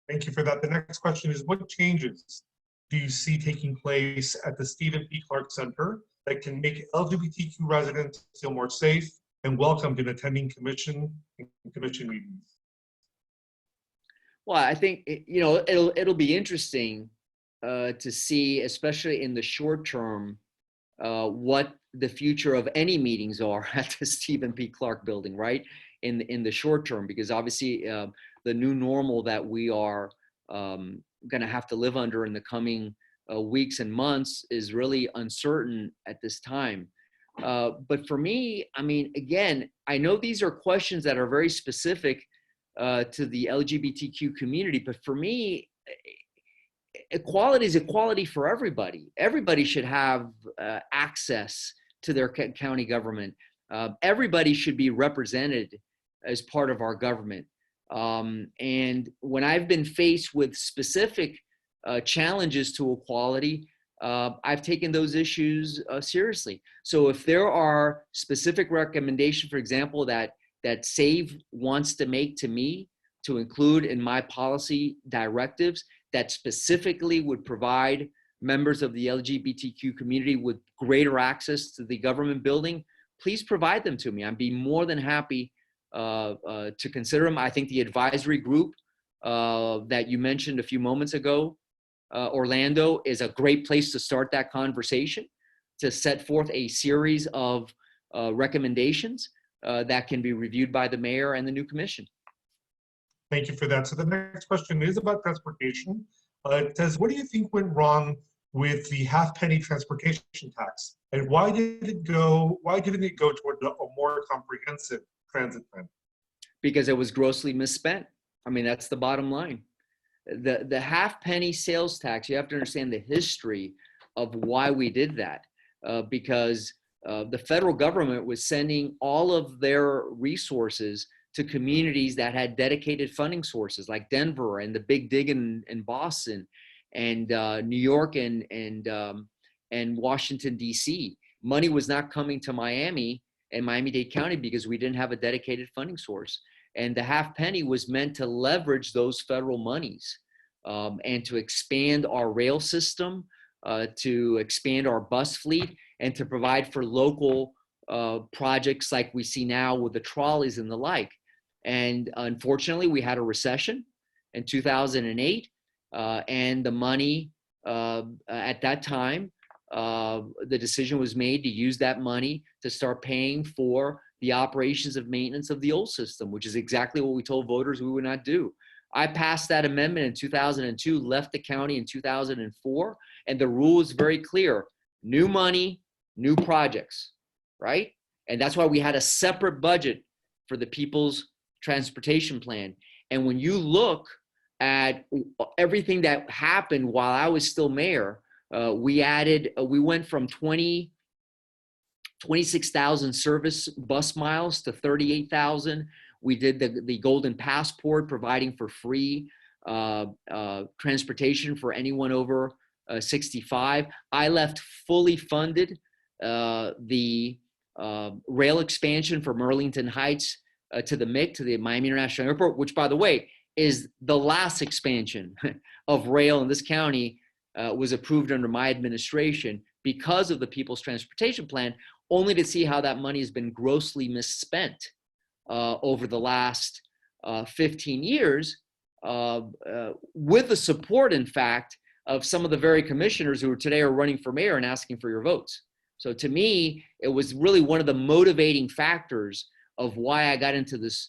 Thank you for that. The next question is, what changes do you see taking place at the Stephen P. Clark Center that can make LGBTQ residents feel more safe and welcomed in attending commission meetings? Well, I think it'll be interesting to see, especially in the short term, what the future of any meetings are at the Stephen P. Clark building, right? In the short term, because obviously the new normal that we are going to have to live under in the coming weeks and months is really uncertain at this time. But for me, I mean, again, I know these are questions that are very specific to the LGBTQ community, but for me, equality is equality for everybody. Everybody should have access to their county government. Everybody should be represented as part of our government. And when I've been faced with specific challenges to equality, I've taken those issues seriously. So if there are specific recommendations, for example, that SAVE wants to make to me to include in my policy directives that specifically would provide members of the LGBTQ community with greater access to the government building, please provide them to me. I'd be more than happy to consider them. I think the advisory group that you mentioned a few moments ago, Orlando, is a great place to start that conversation, to set forth a series of recommendations that can be reviewed by the mayor and the new commission. Thank you for that. So the next question is about transportation. It says, what do you think went wrong with the halfpenny transportation tax? And why didn't it go toward a more comprehensive transit plan? Because it was grossly misspent. I mean, that's the bottom line. The halfpenny sales tax, you have to understand the history of why we did that. Because the federal government was sending all of their resources to communities that had dedicated funding sources, like Denver and the Big Dig in Boston, and New York and Washington, D.C. Money was not coming to Miami and Miami-Dade County because we didn't have a dedicated funding source. And the Halfpenny was meant to leverage those federal monies and to expand our rail system, to expand our bus fleet, and to provide for local projects like we see now with the trolleys and the like. And unfortunately, we had a recession in 2008, and the money at that time, the decision was made to use that money to start paying for the operations of maintenance of the old system, which is exactly what we told voters we would not do. I passed that amendment in 2002, left the county in 2004, and the rule is very clear: new money, new projects, right? And that's why we had a separate budget for the People's Transportation Plan. And when you look at everything that happened while I was still mayor, we went from 26,000 service bus miles to 38,000. We did the Golden Passport, providing for free transportation for anyone over 65. I left fully funded the rail expansion from Arlington Heights to the MIC, to the Miami International Airport, which, by the way, is the last expansion of rail in this county, was approved under my administration because of the People's Transportation Plan, only to see how that money has been grossly misspent over the last 15 years, with the support, in fact, of some of the very commissioners who today are running for mayor and asking for your votes. So to me, it was really one of the motivating factors of why I got into this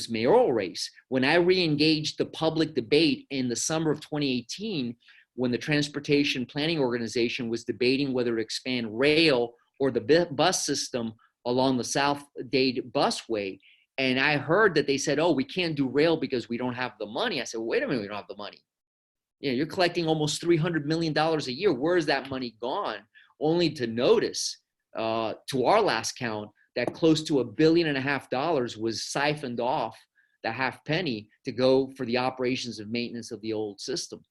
mayoral race. When I re-engaged the public debate in the summer of 2018, when the Transportation Planning Organization was debating whether to expand rail or the bus system along the South Dade busway, and I heard that they said, oh, we can't do rail because we don't have the money. I said, well, wait a minute, we don't have the money. You know, you're collecting almost $300 million a year. Where is that money gone? Only to notice, to our last count, that close to $1.5 billion was siphoned off the Halfpenny to go for the operations and maintenance of the old system.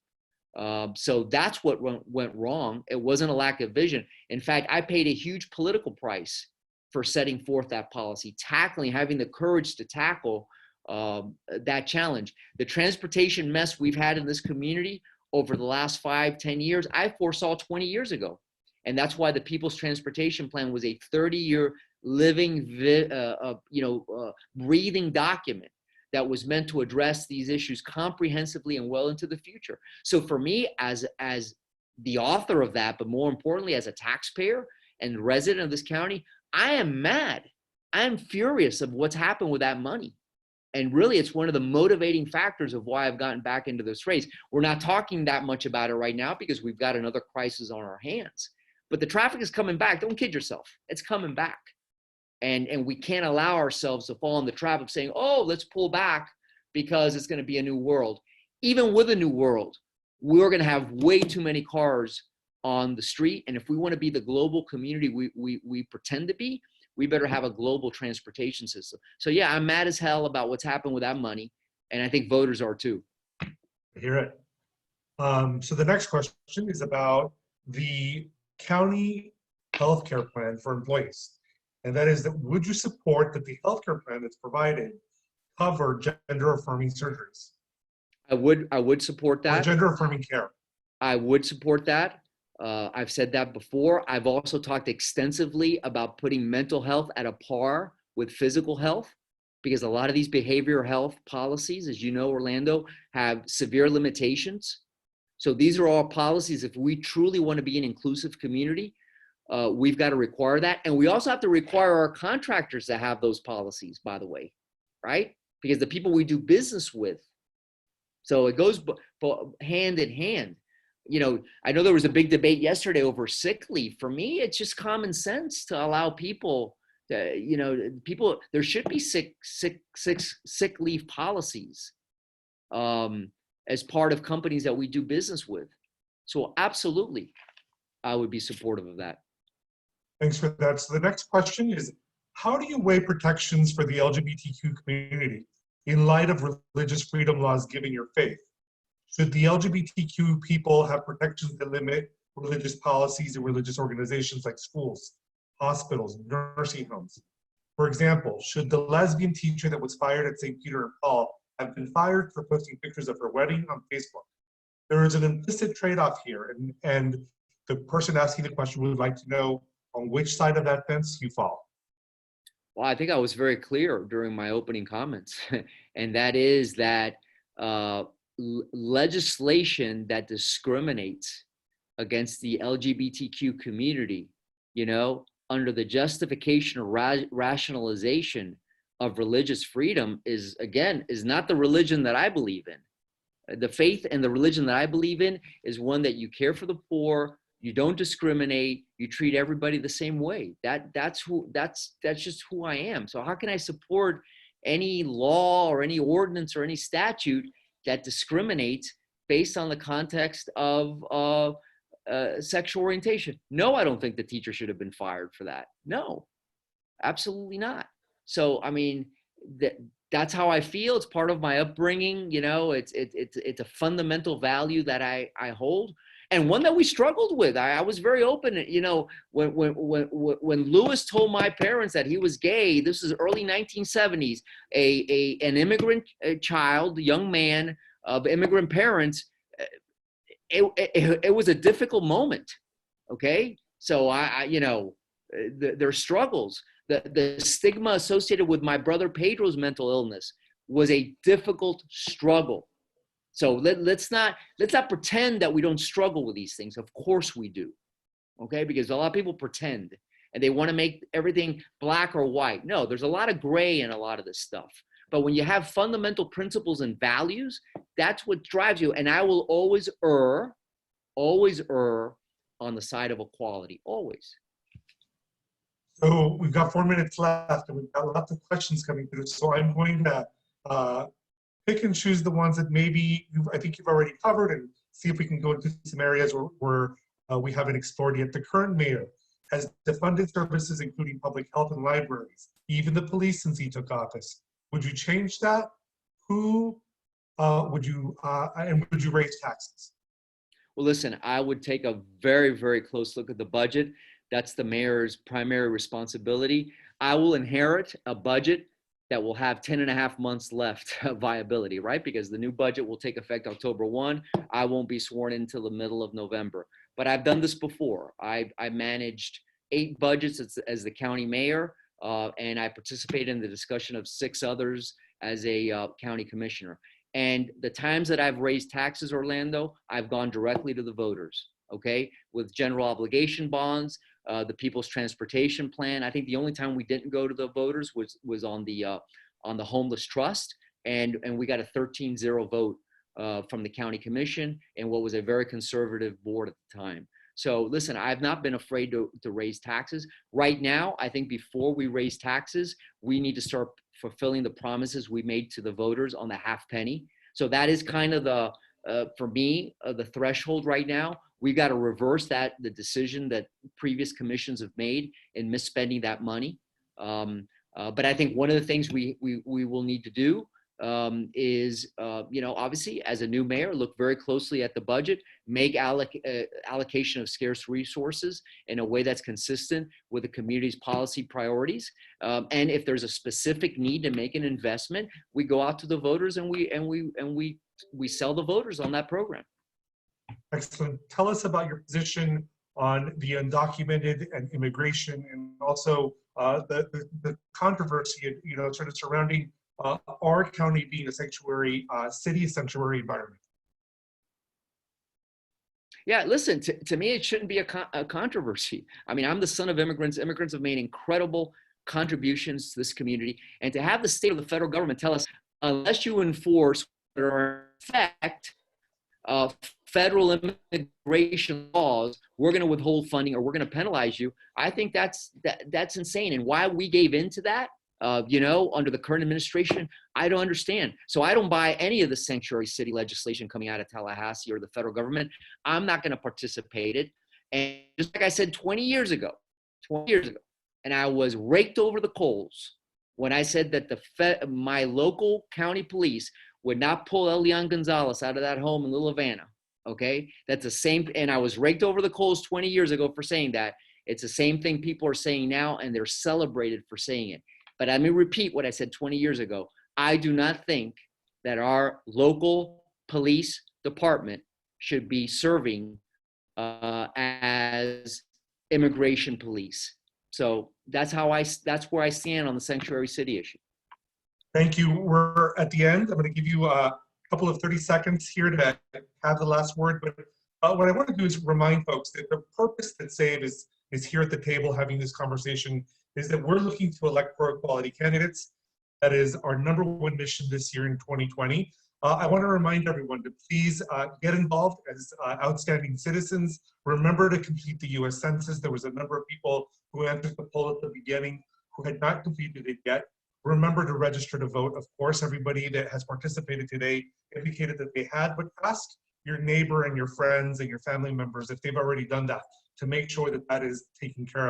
So that's what went wrong. It wasn't a lack of vision. In fact, I paid a huge political price for setting forth that policy, having the courage to tackle that challenge. The transportation mess we've had in this community over the last 5-10 years, I foresaw 20 years ago. And that's why the People's Transportation Plan was a 30-year living, breathing document that was meant to address these issues comprehensively and well into the future. So for me, as the author of that, but more importantly, as a taxpayer and resident of this county, I am mad. I'm furious of what's happened with that money. And really, it's one of the motivating factors of why I've gotten back into this race. We're not talking that much about it right now because we've got another crisis on our hands. But the traffic is coming back. Don't kid yourself. It's coming back. And we can't allow ourselves to fall in the trap of saying, oh, let's pull back because it's going to be a new world. Even with a new world, we're going to have way too many cars on the street. And if we want to be the global community we pretend to be, we better have a global transportation system. So yeah, I'm mad as hell about what's happened with that money. And I think voters are too. I hear it. So the next question is about the county healthcare plan for employees. And that is that, would you support that the healthcare plan that's provided cover gender affirming surgeries? I would support that. Or gender affirming care. I would support that. I've said that before. I've also talked extensively about putting mental health at a par with physical health, because a lot of these behavioral health policies, as you know, Orlando, have severe limitations. So these are all policies. If we truly want to be an inclusive community, we've got to require that. And we also have to require our contractors to have those policies, by the way, right? Because the people we do business with. So it goes hand in hand. You know, I know there was a big debate yesterday over sick leave. For me, it's just common sense to allow people there should be sick leave policies as part of companies that we do business with. So absolutely, I would be supportive of that. Thanks for that. So the next question is, how do you weigh protections for the LGBTQ community in light of religious freedom laws given your faith? Should the LGBTQ people have protections that limit religious policies and religious organizations like schools, hospitals, nursing homes? For example, should the lesbian teacher that was fired at St. Peter and Paul have been fired for posting pictures of her wedding on Facebook? There is an implicit trade-off here, and the person asking the question would like to know on which side of that fence you fall. Well, I think I was very clear during my opening comments, and that is that legislation that discriminates against the LGBTQ community, under the justification or rationalization of religious freedom is not the religion that I believe in. The faith and the religion that I believe in is one that you care for the poor, you don't discriminate, you treat everybody the same way. That's just who I am. So how can I support any law or any ordinance or any statute that discriminates based on the context of sexual orientation? No, I don't think the teacher should have been fired for that. No, absolutely not. So, I mean, that's how I feel. It's part of my upbringing. It's a fundamental value that I hold, and one that we struggled with. I was very open. When Lewis told my parents that he was gay, this is early 1970s. An immigrant child, young man of immigrant parents. It was a difficult moment. Okay, so their struggles. The stigma associated with my brother Pedro's mental illness was a difficult struggle. So let's not pretend that we don't struggle with these things. Of course we do, okay? Because a lot of people pretend and they want to make everything black or white. No, there's a lot of gray in a lot of this stuff. But when you have fundamental principles and values, that's what drives you. And I will always err on the side of equality, always. So we've got 4 minutes left, and we've got lots of questions coming through. So I'm going to pick and choose the ones that maybe I think you've already covered, and see if we can go into some areas where we haven't explored yet. The current mayor has defunded services, including public health and libraries, even the police, since he took office. Would you change that? Who would you raise taxes? Well, listen, I would take a very, very close look at the budget. That's the mayor's primary responsibility. I will inherit a budget that will have 10 and a half months left of viability, right? Because the new budget will take effect October 1. I won't be sworn in until the middle of November. But I've done this before. I managed 8 budgets as the county mayor, and I participated in the discussion of 6 others as a county commissioner. And the times that I've raised taxes, Orlando, I've gone directly to the voters, okay? With general obligation bonds, the People's Transportation Plan. I think the only time we didn't go to the voters was on the homeless trust, and we got a 13-0 vote from the county commission and what was a very conservative board at the time. So listen, I've not been afraid to raise taxes. Right now, I think before we raise taxes, we need to start fulfilling the promises we made to the voters on the halfpenny. So that is kind of for me, the threshold right now. We got to reverse the decision that previous commissions have made in misspending that money. But I think one of the things we will need to do is, obviously as a new mayor, look very closely at the budget, make allocation of scarce resources in a way that's consistent with the community's policy priorities. And if there's a specific need to make an investment, we go out to the voters and we sell the voters on that program. Excellent. Tell us about your position on the undocumented and immigration, and also the controversy, sort of surrounding our county being a sanctuary, city sanctuary environment. Yeah, listen, to me, it shouldn't be a controversy. I mean, I'm the son of immigrants. Immigrants have made incredible contributions to this community. And to have the state or the federal government tell us, unless you enforce or effect federal immigration laws, we're going to withhold funding or we're going to penalize you. I think that's insane. And why we gave into that, under the current administration, I don't understand. So I don't buy any of the sanctuary city legislation coming out of Tallahassee or the federal government. I'm not going to participate in it. And just like I said 20 years ago, and I was raked over the coals when I said that my local county police would not pull Elian Gonzalez out of that home in Little Havana. Okay, that's the same, and I was raked over the coals 20 years ago for saying that. It's the same thing people are saying now, and they're celebrated for saying it. But let me repeat what I said 20 years ago. I do not think that our local police department should be serving as immigration police. So that's where I stand on the sanctuary city issue. Thank you. We're at the end. I'm going to give you a couple of 30 seconds here to have the last word. But what I want to do is remind folks that the purpose that SAVE is here at the table having this conversation is that we're looking to elect pro-equality candidates. That is our #1 mission this year in 2020. I want to remind everyone to please get involved as outstanding citizens. Remember to complete the US Census. There was a number of people who entered the poll at the beginning who had not completed it yet. Remember to register to vote. Of course, everybody that has participated today indicated that they had, but ask your neighbor and your friends and your family members if they've already done that to make sure that that is taken care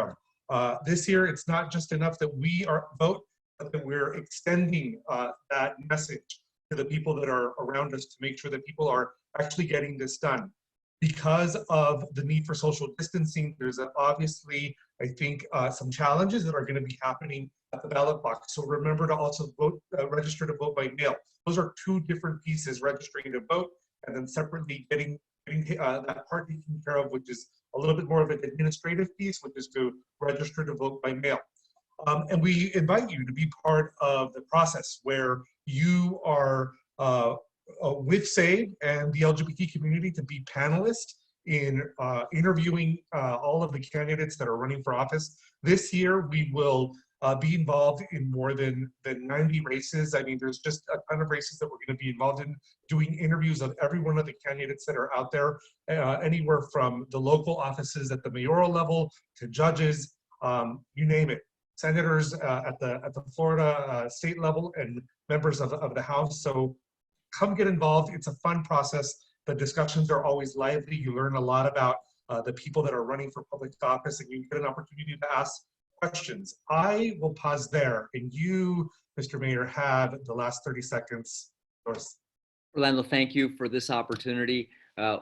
of. This year, it's not just enough that we vote, but that we're extending that message to the people that are around us to make sure that people are actually getting this done. Because of the need for social distancing, there's obviously, I think, some challenges that are going to be happening at the ballot box. So remember to also vote, register to vote by mail. Those are two different pieces, registering to vote and then separately getting that part taken care of, which is a little bit more of an administrative piece, which is to register to vote by mail. And we invite you to be part of the process where you are with SAVE and the LGBTQ community to be panelists in interviewing all of the candidates that are running for office. This year, we will be involved in more than 90 races. I mean, there's just a ton of races that we're going to be involved in, doing interviews of every one of the candidates that are out there, anywhere from the local offices at the mayoral level to judges, you name it. Senators at the Florida state level and members of the House. So come get involved. It's a fun process. The discussions are always lively. You learn a lot about the people that are running for public office, and you get an opportunity to ask questions. I will pause there, and you, Mr. Mayor, have the last 30 seconds. Orlando, thank you for this opportunity.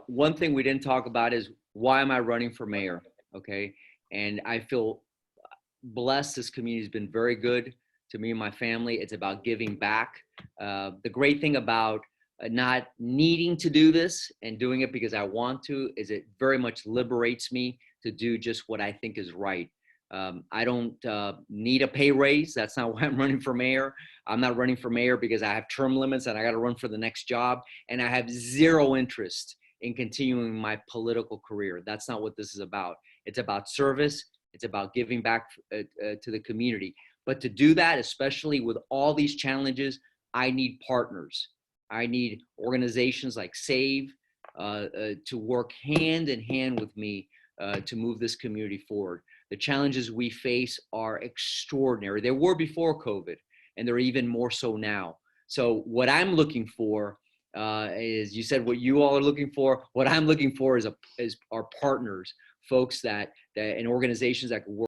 One thing we didn't talk about is why am I running for mayor? Okay, and I feel blessed. This community has been very good to me and my family. It's about giving back. The great thing about not needing to do this and doing it because I want to is it very much liberates me to do just what I think is right. I don't need a pay raise. That's not why I'm running for mayor. I'm not running for mayor because I have term limits and I got to run for the next job. And I have zero interest in continuing my political career. That's not what this is about. It's about service. It's about giving back to the community. But to do that, especially with all these challenges, I need partners. I need organizations like SAVE to work hand in hand with me to move this community forward. The challenges we face are extraordinary. They were before COVID, and they're even more so now. So what I'm looking for is, you said what you all are looking for. What I'm looking for is our partners, folks that and organizations that can work